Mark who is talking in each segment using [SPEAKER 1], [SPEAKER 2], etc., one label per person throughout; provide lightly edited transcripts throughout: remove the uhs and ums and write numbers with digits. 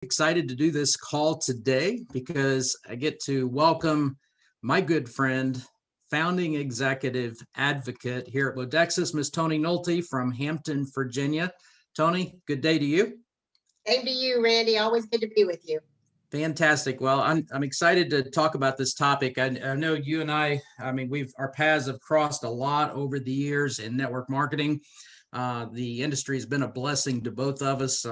[SPEAKER 1] Excited to do this call today because I get to welcome my good friend, founding executive advocate here at Modexus, Miss Toni Nolte from Hampton, Virginia. Toni, good day to you.
[SPEAKER 2] Same to you, Randy. Always good to be with you.
[SPEAKER 1] Fantastic. Well, I'm excited to talk about this topic. I know you and I mean, our paths have crossed a lot over the years in network marketing. The industry has been a blessing to both of us.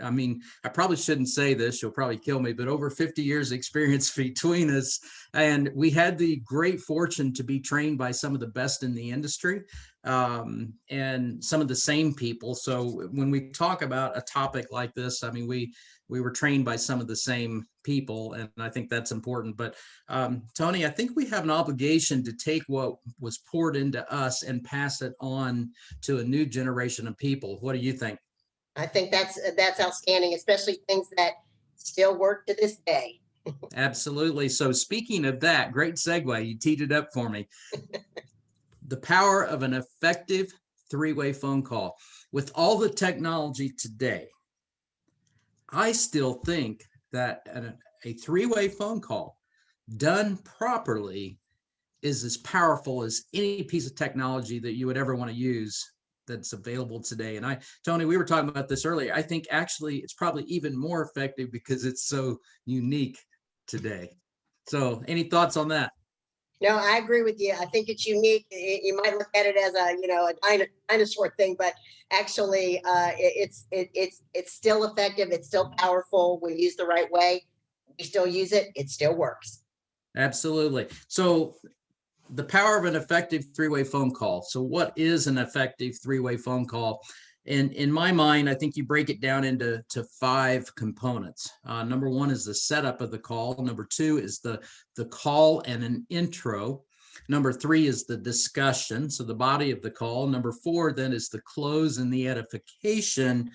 [SPEAKER 1] I mean, I probably shouldn't say this, you'll probably kill me, but over 50 years experience between us. And we had the great fortune to be trained by some of the best in the industry and some of the same people. So when we talk about a topic like this, I mean, we were trained by some of the same people, and I think that's important. But Toni, I think we have an obligation to take what was poured into us and pass it on to a new generation of people. What do you think?
[SPEAKER 2] I think that's outstanding, especially things that still work to this day.
[SPEAKER 1] Absolutely. So speaking of that, great segue. You teed it up for me. The power of an effective three-way phone call. With all the technology today, I still think that a three-way phone call done properly is as powerful as any piece of technology that you would ever want to use that's available today. And Toni, we were talking about this earlier. I think actually it's probably even more effective because it's so unique today. So any thoughts on that?
[SPEAKER 2] No, I agree with you. I think it's unique. You might look at it as a dinosaur thing, but actually it's still effective. It's still powerful. When used the right way, we still use it. It still works.
[SPEAKER 1] Absolutely. So the power of an effective three-way phone call. So what is an effective three-way phone call? And in my mind, I think you break it down into 5 components. Number 1 is the setup of the call. Number 2 is the call and an intro. Number 3 is the discussion, so the body of the call. Number 4 then is the close and the edification.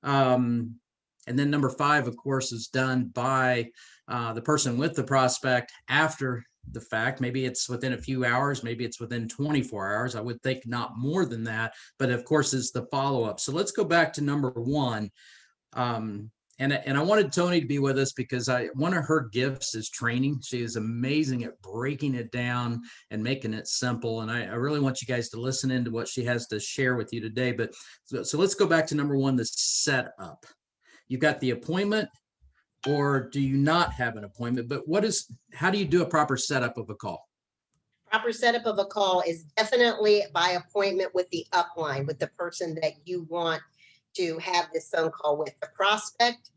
[SPEAKER 1] And then number 5, of course, is done by the person with the prospect after the fact. Maybe it's within a few hours, maybe it's within 24 hours. I would think not more than that, but of course is the follow-up. So let's go back to number 1. And I wanted Toni to be with us because one of her gifts is training. She is amazing at breaking it down and making it simple. And I really want you guys to listen into what she has to share with you today. But so let's go back to number 1, the setup. You've got the appointment, or do you not have an appointment? But how do you do a proper setup of a call?
[SPEAKER 2] Proper setup of a call is definitely by appointment with the upline, with the person that you want to have this phone call with. The prospect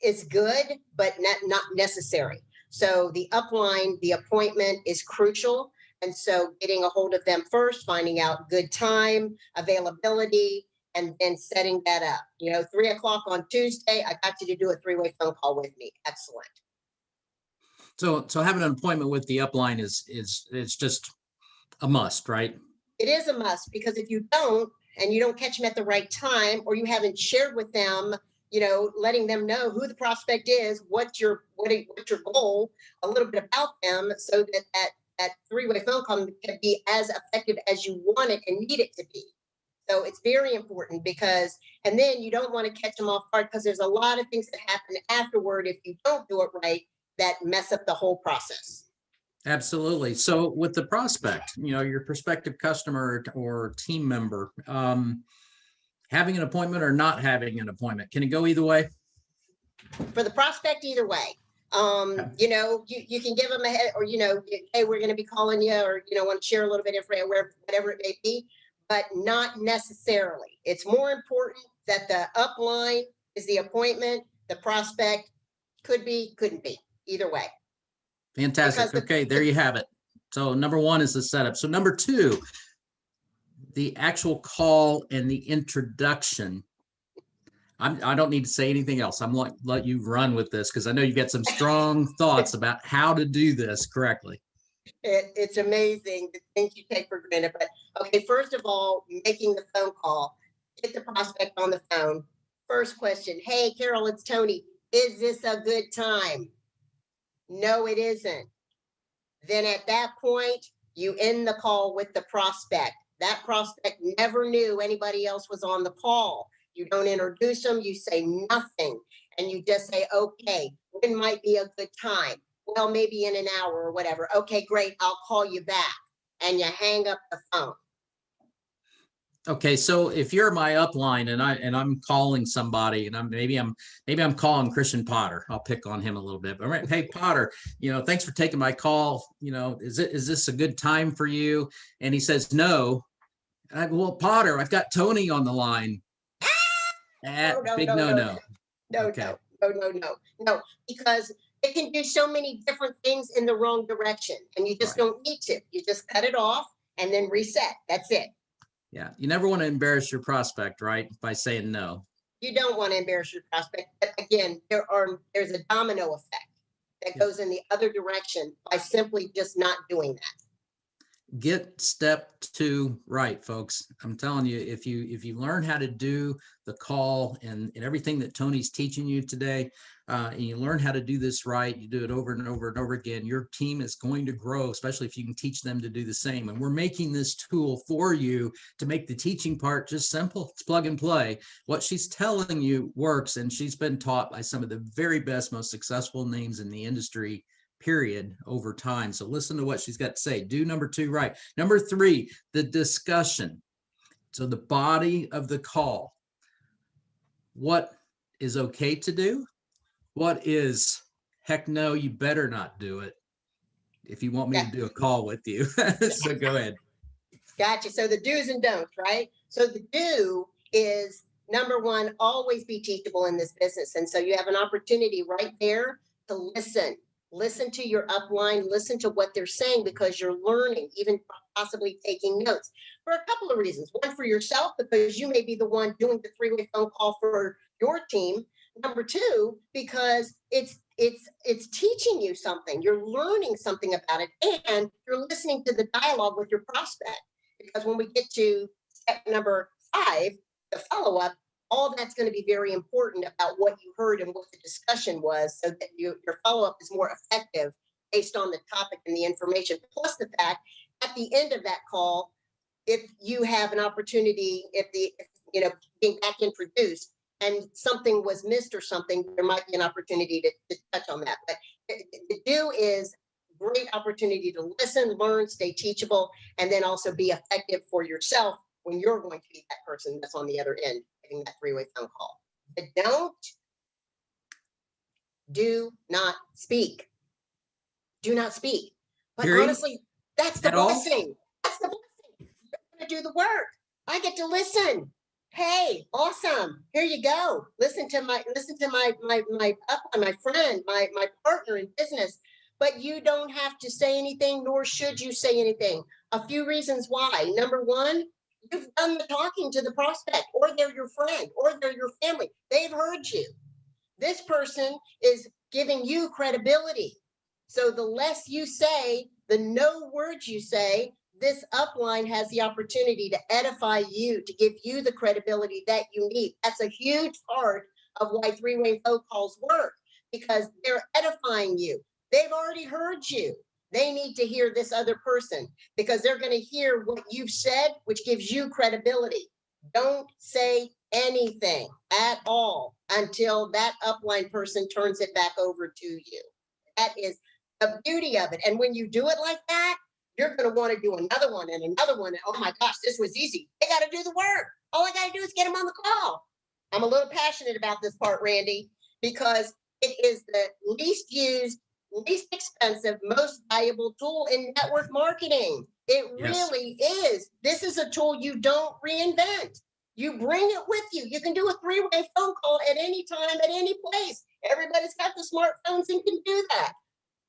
[SPEAKER 2] is good, but not necessary. So the upline, the appointment is crucial. And so getting a hold of them first, finding out good time, availability, and then setting that up. 3 o'clock on Tuesday, I got you to do a three-way phone call with me. Excellent.
[SPEAKER 1] So having an appointment with the upline is just a must, right?
[SPEAKER 2] It is a must, because if you don't, and you don't catch them at the right time, or you haven't shared with them, letting them know who the prospect is, what's your goal, a little bit about them, so that three-way phone call can be as effective as you want it and need it to be. So it's very important, and then you don't want to catch them off guard, because there's a lot of things that happen afterward if you don't do it right that mess up the whole process.
[SPEAKER 1] Absolutely. So with the prospect, your prospective customer or team member, having an appointment or not having an appointment, can it go either way?
[SPEAKER 2] For the prospect, either way. You can give them a head, or hey, we're going to be calling you, or want to share a little bit of information, whatever it may be. But not necessarily. It's more important that the upline is the appointment. The prospect could be, couldn't be, either way.
[SPEAKER 1] Fantastic. Okay, there you have it. So number 1 is the setup. So number 2, the actual call and the introduction. I don't need to say anything else. I'm let you run with this, because I know you've got some strong thoughts about how to do this correctly.
[SPEAKER 2] It's amazing the things you take for granted. But okay, first of all, making the phone call, get the prospect on the phone. First question: hey, Carol, it's Toni. Is this a good time? No, it isn't. Then at that point, you end the call with the prospect. That prospect never knew anybody else was on the call. You don't introduce them, you say nothing. and you just say, okay, when might be a good time? Well, maybe in an hour or whatever. Okay, great, I'll call you back. And you hang up the phone.
[SPEAKER 1] Okay, so if you're my upline and I'm calling somebody and maybe I'm calling Christian Potter, I'll pick on him a little bit. But hey, Potter, thanks for taking my call. Is this a good time for you? And he says no. And I go, well, Potter, I've got Toni on the line. Big no. Okay.
[SPEAKER 2] No, because it can do so many different things in the wrong direction, and you just don't need to. You just cut it off and then reset. That's it.
[SPEAKER 1] Yeah, you never want to embarrass your prospect, right? By saying no.
[SPEAKER 2] You don't want to embarrass your prospect. But again, there's a domino effect that goes in the other direction by simply just not doing that.
[SPEAKER 1] Get step 2 right, folks. I'm telling you, if you learn how to do the call and everything that Toni's teaching you today, and you learn how to do this right, you do it over and over and over again, your team is going to grow, especially if you can teach them to do the same. And we're making this tool for you to make the teaching part just simple. It's plug and play. What she's telling you works, and she's been taught by some of the very best, most successful names in the industry, period, over time. So listen to what she's got to say. Do number 2 right. Number 3, the discussion. So the body of the call. What is okay to do? What is, heck no, you better not do it if you want me to do a call with you. So go ahead.
[SPEAKER 2] Gotcha. So the do's and don'ts, right? So the do is, number 1, always be teachable in this business. And so you have an opportunity right there to listen. Listen to your upline, listen to what they're saying, because you're learning, even possibly taking notes for a couple of reasons. One, for yourself, because you may be the one doing the 3-way phone call for your team. Number 2, because it's teaching you something. You're learning something about it, and you're listening to the dialogue with your prospect. Because when we get to step number 5, the follow-up, all that's going to be very important about what you heard and what the discussion was, so that your follow-up is more effective based on the topic and the information. Plus the fact, at the end of that call, if you have an opportunity, if being back introduced and something was missed or something, there might be an opportunity to touch on that. But the do is great opportunity to listen, learn, stay teachable, and then also be effective for yourself when you're going to be that person that's on the other end getting that 3-way phone call. But do not speak. Do not speak. But
[SPEAKER 1] Period.
[SPEAKER 2] Honestly, that's the blessing. That's the blessing. You're going to do the work. I get to listen. Hey, awesome. Here you go. Listen to my friend, my partner in business. But you don't have to say anything, nor should you say anything. A few reasons why. Number 1, you've done the talking to the prospect, or they're your friend, or they're your family. They've heard you. This person is giving you credibility. So the less you say, the no words you say, this upline has the opportunity to edify you, to give you the credibility that you need. That's a huge part of why 3-way phone calls work, because they're edifying you. They've already heard you. They need to hear this other person, because they're going to hear what you've said, which gives you credibility. Don't say anything at all until that upline person turns it back over to you. That is the beauty of it. And when you do it like that, you're going to want to do another one and another one. And oh my gosh, this was easy. They got to do the work. All I got to do is get them on the call. I'm a little passionate about this part, Randy, because it is the least used, least expensive, most valuable tool in network marketing. It really is. This is a tool you don't reinvent. You bring it with you. You can do a 3-way phone call at any time, at any place. Everybody's got the smartphones and can do that.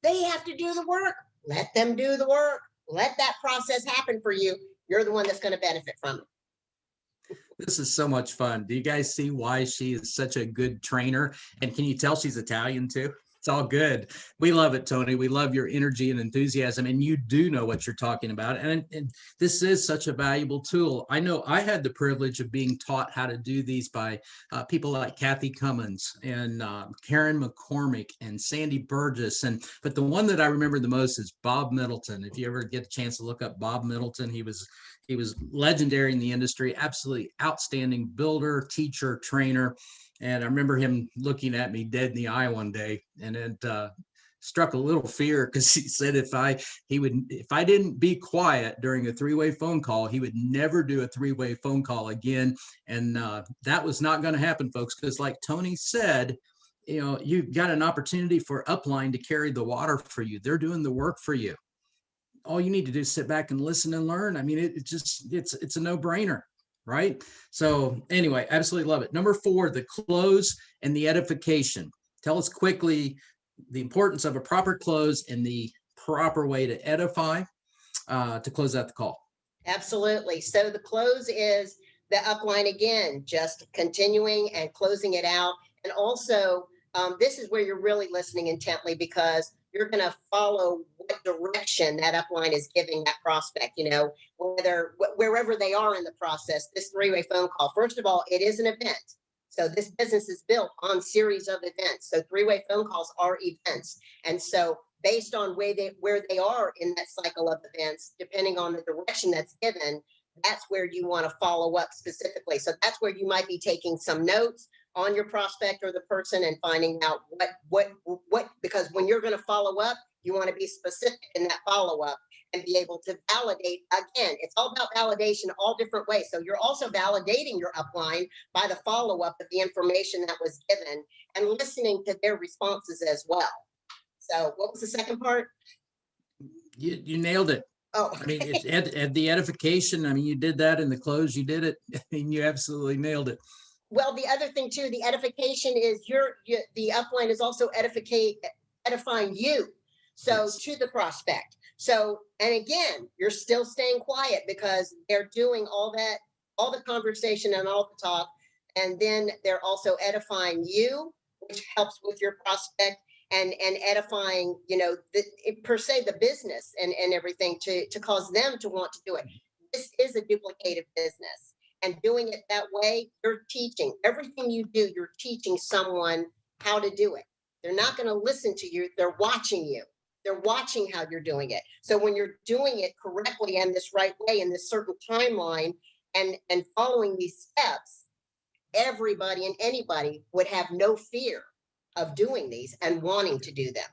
[SPEAKER 2] They have to do the work. Let them do the work. Let that process happen for you. You're the one that's going to benefit from it.
[SPEAKER 1] This is so much fun. Do you guys see why she is such a good trainer? And can you tell she's Italian too? It's all good. We love it, Toni. We love your energy and enthusiasm, and you do know what you're talking about. And this is such a valuable tool. I know I had the privilege of being taught how to do these by people like Kathy Cummins and Karen McCormick and Sandy Burgess. But the one that I remember the most is Bob Middleton. If you ever get a chance to look up Bob Middleton, he was legendary in the industry, absolutely outstanding builder, teacher, trainer. And I remember him looking at me dead in the eye one day, and it struck a little fear, because he said if I didn't be quiet during a three-way phone call, he would never do a three-way phone call again. And that was not going to happen, folks, because like Toni said, you've got an opportunity for upline to carry the water for you. They're doing the work for you. All you need to do is sit back and listen and learn. I mean, it's a no-brainer, right? So anyway, absolutely love it. Number 4, the close and the edification. Tell us quickly the importance of a proper close and the proper way to edify to close out the call.
[SPEAKER 2] Absolutely. So the close is the upline again, just continuing and closing it out. And also, this is where you're really listening intently, because you're going to follow what direction that upline is giving that prospect, wherever they are in the process. This three-way phone call, first of all, it is an event. So this business is built on series of events. So three-way phone calls are events. And so based on where they are in that cycle of events, depending on the direction that's given, that's where you want to follow up specifically. So that's where you might be taking some notes on your prospect or the person and finding out what, because when you're going to follow up, you want to be specific in that follow up and be able to validate. Again, it's all about validation all different ways. So you're also validating your upline by the follow up of the information that was given and listening to their responses as well. So what was the second part?
[SPEAKER 1] You nailed it.
[SPEAKER 2] Oh,
[SPEAKER 1] I mean, it's the edification. I mean, you did that in the close. You did it. I mean, you absolutely nailed it.
[SPEAKER 2] Well, the other thing too, the edification is the upline is also edifying you. So yes, to the prospect. So, and again, you're still staying quiet because they're doing all the conversation and all the talk. And then they're also edifying you, which helps with your prospect and edifying, per se the business and everything to cause them to want to do it. This is a duplicative business. And doing it that way, you're teaching everything you do. You're teaching someone how to do it. They're not going to listen to you. They're watching you. They're watching how you're doing it. So when you're doing it correctly and this right way in this certain timeline and following these steps, everybody and anybody would have no fear of doing these and wanting to do them.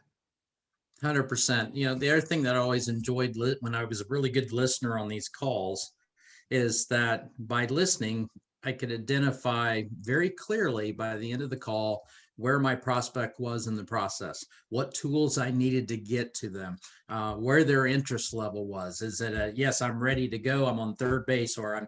[SPEAKER 1] 100%. The other thing that I always enjoyed when I was a really good listener on these calls is that by listening, I could identify very clearly by the end of the call where my prospect was in the process, what tools I needed to get to them, where their interest level was. Is it a, yes, I'm ready to go, I'm on third base, or I'm,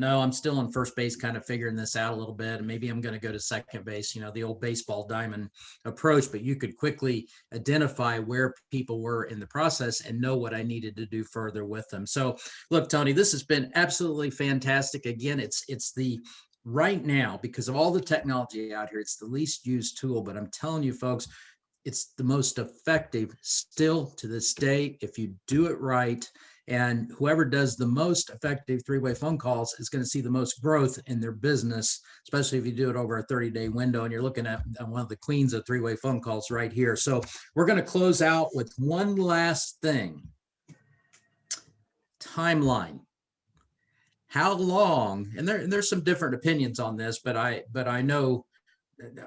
[SPEAKER 1] no, I'm still on first base, kind of figuring this out a little bit, and maybe I'm going to go to second base, the old baseball diamond approach. But you could quickly identify where people were in the process and know what I needed to do further with them. So look, Toni, this has been absolutely fantastic. Again, it's the right now, because of all the technology out here, it's the least used tool, but I'm telling you folks, it's the most effective still to this day if you do it right. And whoever does the most effective three-way phone calls is going to see the most growth in their business, especially if you do it over a 30-day window. And you're looking at one of the queens of three-way phone calls right here. So we're going to close out with one last thing. Timeline. How long, and there's some different opinions on this, but I know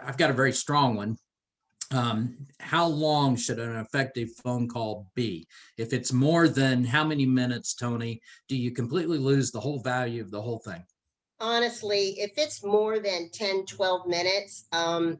[SPEAKER 1] I've got a very strong one. How long should an effective phone call be? If it's more than how many minutes, Toni, do you completely lose the whole value of the whole thing?
[SPEAKER 2] Honestly, if it's more than 10, 12 minutes,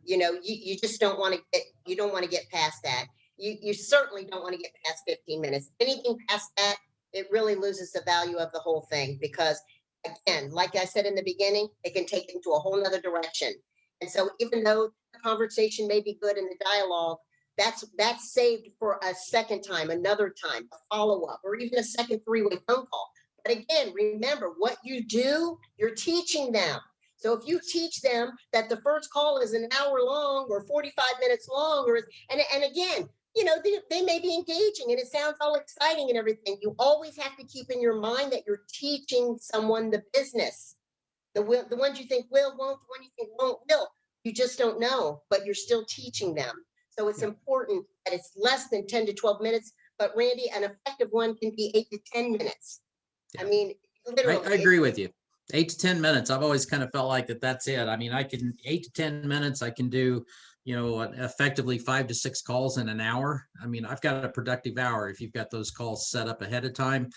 [SPEAKER 2] you just don't want to get past that. You certainly don't want to get past 15 minutes. Anything past that, it really loses the value of the whole thing, because again, like I said in the beginning, it can take into a whole nother direction. And so even though the conversation may be good in the dialogue, that's saved for a second time, another time, a follow-up, or even a second three-way phone call. But again, remember what you do, you're teaching them. So if you teach them that the first call is an hour long or 45 minutes long, and again, they may be engaging and it sounds all exciting and everything. You always have to keep in your mind that you're teaching someone the business. The ones you think will, won't, the one you think won't, will. You just don't know, but you're still teaching them. So it's important that it's less than 10 to 12 minutes. But Randy, an effective one can be 8 to 10 minutes. Yeah. I mean, literally.
[SPEAKER 1] I agree with you. 8 to 10 minutes. I've always kind of felt like that's it. I mean, I can 8 to 10 minutes. I can do, effectively 5 to 6 calls in an hour. I mean, I've got a productive hour. If you've got those calls set up ahead of time,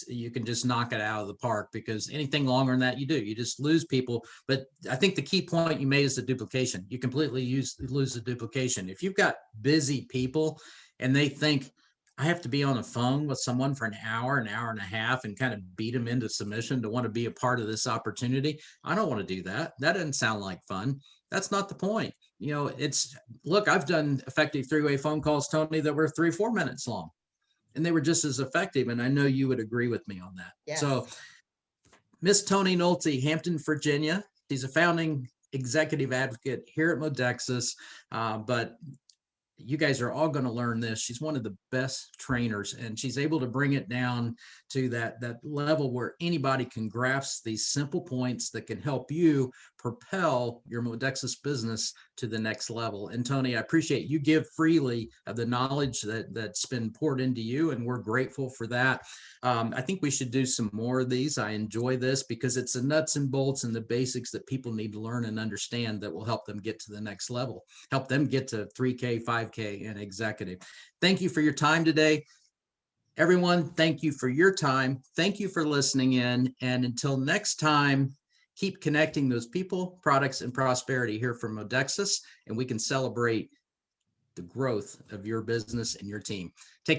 [SPEAKER 1] you can just knock it out of the park, because anything longer than that, you just lose people. But I think the key point you made is the duplication. You completely lose the duplication. If you've got busy people and they think, I have to be on the phone with someone for an hour and a half, and kind of beat them into submission to want to be a part of this opportunity. I don't want to do that. That doesn't sound like fun. That's not the point. Look, I've done effective three-way phone calls, Toni, that were 3 or 4 minutes long, and they were just as effective. And I know you would agree with me on that.
[SPEAKER 2] Yes.
[SPEAKER 1] So Miss Toni Nolte, Hampton, Virginia. She's a founding executive advocate here at Modexus, but you guys are all going to learn this. She's one of the best trainers, and she's able to bring it down to that level where anybody can grasp these simple points that can help you propel your Modexus business to the next level. And Toni, I appreciate you give freely of the knowledge that's been poured into you, and we're grateful for that. I think we should do some more of these. I enjoy this because it's the nuts and bolts and the basics that people need to learn and understand that will help them get to the next level, help them get to 3K, 5K, and executive. Thank you for your time today. Everyone, thank you for your time. Thank you for listening in. And until next time, keep connecting those people, products, and prosperity here from Modexus, and we can celebrate the growth of your business and your team. Take